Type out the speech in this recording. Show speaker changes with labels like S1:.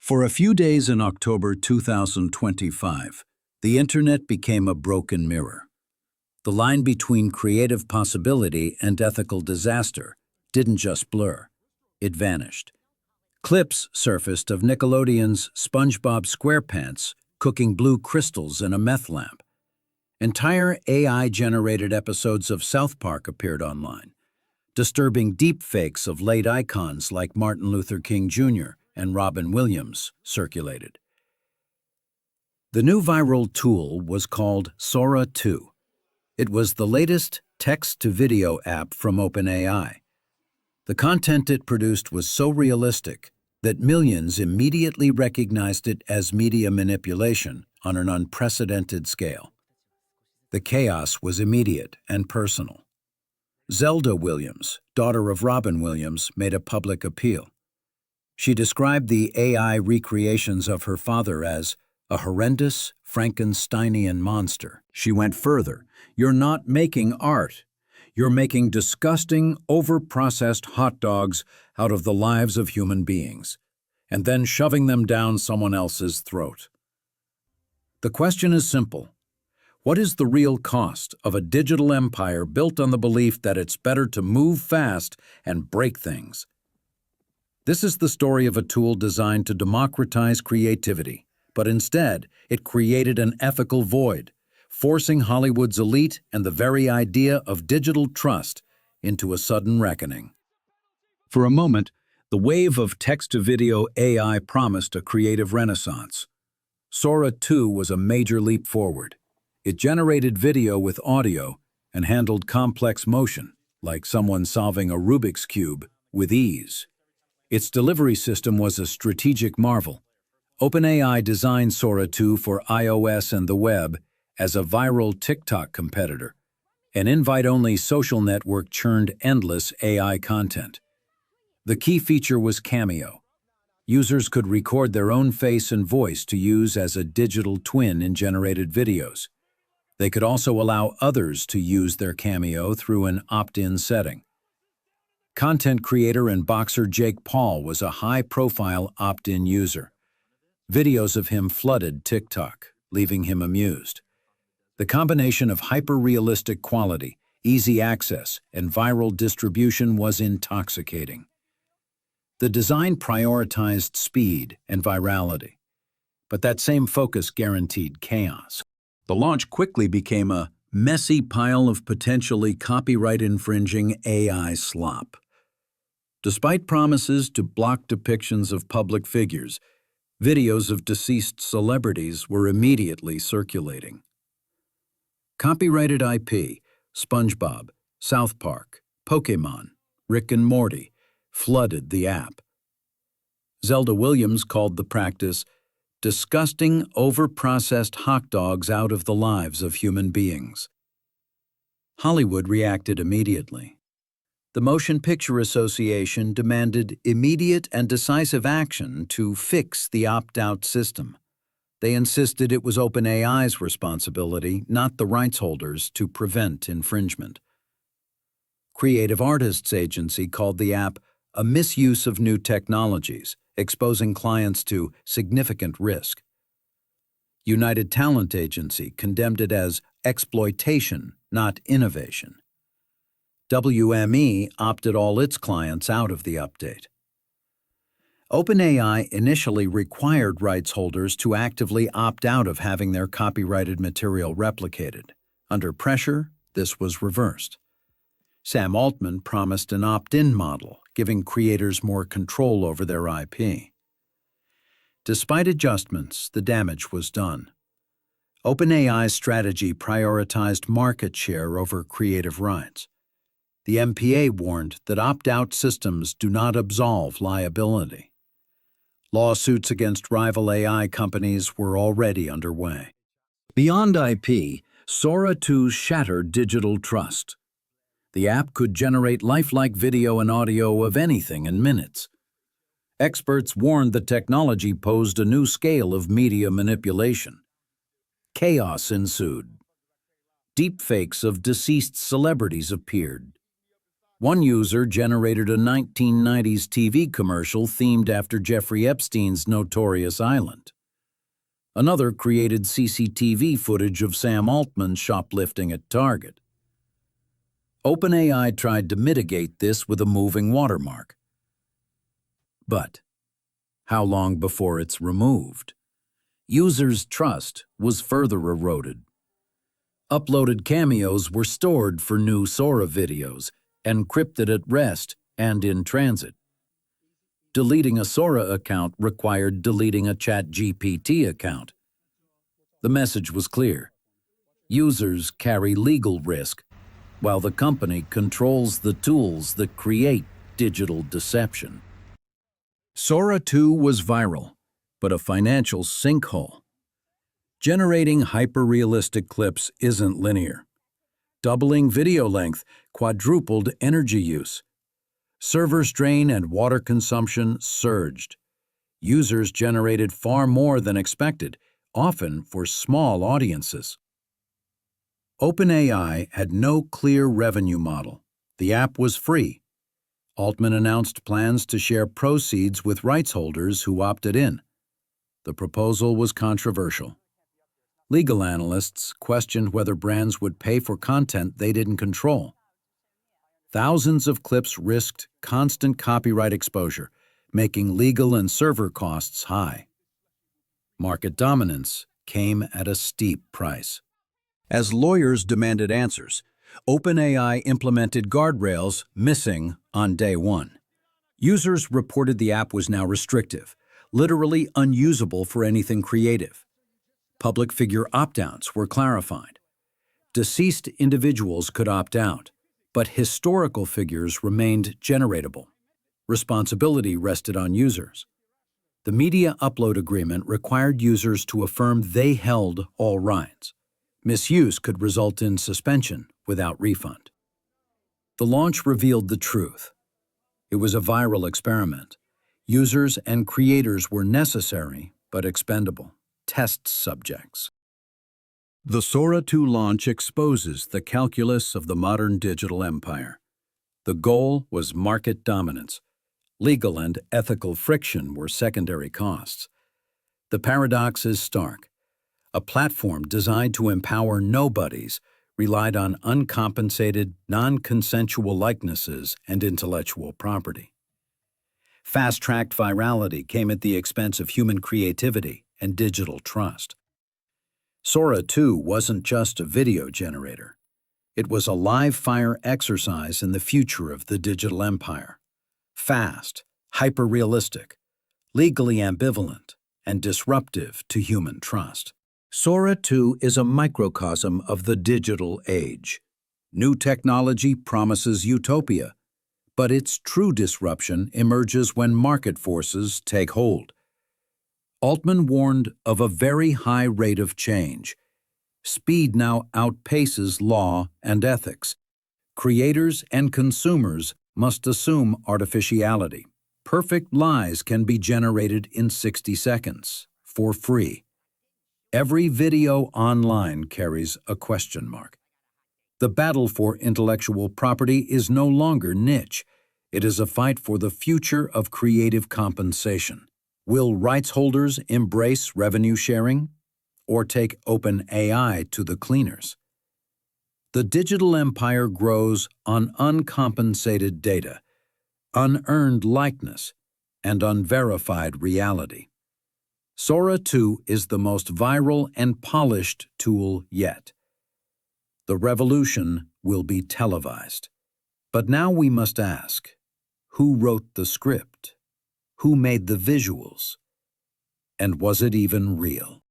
S1: For a few days in October 2025, the internet became a broken mirror. The line between creative possibility and ethical disaster didn't just blur, it vanished. Clips surfaced of Nickelodeon's SpongeBob SquarePants cooking blue crystals in a meth lamp. Entire AI-generated episodes of South Park appeared online. Disturbing deepfakes of late icons like Martin Luther King Jr. and Robin Williams circulated. The new viral tool was called Sora 2. It was the latest text-to-video app from OpenAI. The content it produced was so realistic that millions immediately recognized it as media manipulation on an unprecedented scale. The chaos was immediate and personal. Zelda Williams, daughter of Robin Williams, made a public appeal. She described the AI recreations of her father as a horrendous Frankensteinian monster. She went further. "You're not making art. You're making disgusting, over-processed hot dogs out of the lives of human beings, and then shoving them down someone else's throat." The question is simple. What is the real cost of a digital empire built on the belief that it's better to move fast and break things? This is the story of a tool designed to democratize creativity, but instead it created an ethical void, forcing Hollywood's elite and the very idea of digital trust into a sudden reckoning. For a moment, the wave of text-to-video AI promised a creative renaissance. Sora 2 was a major leap forward. It generated video with audio and handled complex motion, like someone solving a Rubik's Cube, with ease. Its delivery system was a strategic marvel. OpenAI designed Sora 2 for iOS and the web as a viral TikTok competitor. An invite-only social network churned endless AI content. The key feature was Cameo. Users could record their own face and voice to use as a digital twin in generated videos. They could also allow others to use their Cameo through an opt-in setting. Content creator and boxer Jake Paul was a high-profile opt-in user. Videos of him flooded TikTok, leaving him amused. The combination of hyper-realistic quality, easy access, and viral distribution was intoxicating. The design prioritized speed and virality, but that same focus guaranteed chaos. The launch quickly became a messy pile of potentially copyright-infringing AI slop. Despite promises to block depictions of public figures, videos of deceased celebrities were immediately circulating. Copyrighted IP, SpongeBob, South Park, Pokémon, Rick and Morty, flooded the app. Zelda Williams called the practice disgusting, over-processed hot dogs out of the lives of human beings. Hollywood reacted immediately. The Motion Picture Association demanded immediate and decisive action to fix the opt-out system. They insisted it was OpenAI's responsibility, not the rights holders, to prevent infringement. Creative Artists Agency called the app a misuse of new technologies, exposing clients to significant risk. United Talent Agency condemned it as exploitation, not innovation. WME opted all its clients out of the update. OpenAI initially required rights holders to actively opt out of having their copyrighted material replicated. Under pressure, this was reversed. Sam Altman promised an opt-in model, giving creators more control over their IP. Despite adjustments, the damage was done. OpenAI's strategy prioritized market share over creative rights. The MPA warned that opt-out systems do not absolve liability. Lawsuits against rival AI companies were already underway. Beyond IP, Sora 2 shattered digital trust. The app could generate lifelike video and audio of anything in minutes. Experts warned the technology posed a new scale of media manipulation. Chaos ensued. Deepfakes of deceased celebrities appeared. One user generated a 1990s TV commercial themed after Jeffrey Epstein's notorious island. Another created CCTV footage of Sam Altman shoplifting at Target. OpenAI tried to mitigate this with a moving watermark. But how long before it's removed? Users' trust was further eroded. Uploaded cameos were stored for new Sora videos, encrypted at rest and in transit. Deleting a Sora account required deleting a ChatGPT account. The message was clear. Users carry legal risk, while the company controls the tools that create digital deception. Sora 2 was viral, but a financial sinkhole. Generating hyper-realistic clips isn't linear. Doubling video length quadrupled energy use. Server strain and water consumption surged. Users generated far more than expected, often for small audiences. OpenAI had no clear revenue model. The app was free. Altman announced plans to share proceeds with rights holders who opted in. The proposal was controversial. Legal analysts questioned whether brands would pay for content they didn't control. Thousands of clips risked constant copyright exposure, making legal and server costs high. Market dominance came at a steep price. As lawyers demanded answers, OpenAI implemented guardrails missing on day one. Users reported the app was now restrictive, literally unusable for anything creative. Public figure opt-outs were clarified. Deceased individuals could opt out, but historical figures remained generatable. Responsibility rested on users. The media upload agreement required users to affirm they held all rights. Misuse could result in suspension without refund. The launch revealed the truth. It was a viral experiment. Users and creators were necessary but expendable. Test subjects. The Sora 2 launch exposes the calculus of the modern digital empire. The goal was market dominance. Legal and ethical friction were secondary costs. The paradox is stark. A platform designed to empower nobodies relied on uncompensated, non-consensual likenesses and intellectual property. Fast-tracked virality came at the expense of human creativity and digital trust. Sora 2 wasn't just a video generator. It was a live-fire exercise in the future of the digital empire. Fast, hyper-realistic, legally ambivalent, and disruptive to human trust. Sora 2 is a microcosm of the digital age. New technology promises utopia, but its true disruption emerges when market forces take hold. Altman warned of a very high rate of change. Speed now outpaces law and ethics. Creators and consumers must assume artificiality. Perfect lies can be generated in 60 seconds, for free. Every video online carries a question mark. The battle for intellectual property is no longer niche. It is a fight for the future of creative compensation. Will rights holders embrace revenue sharing or take OpenAI to the cleaners? The digital empire grows on uncompensated data, unearned likeness, and unverified reality. Sora 2 is the most viral and polished tool yet. The revolution will be televised. But now we must ask, who wrote the script? Who made the visuals? And was it even real?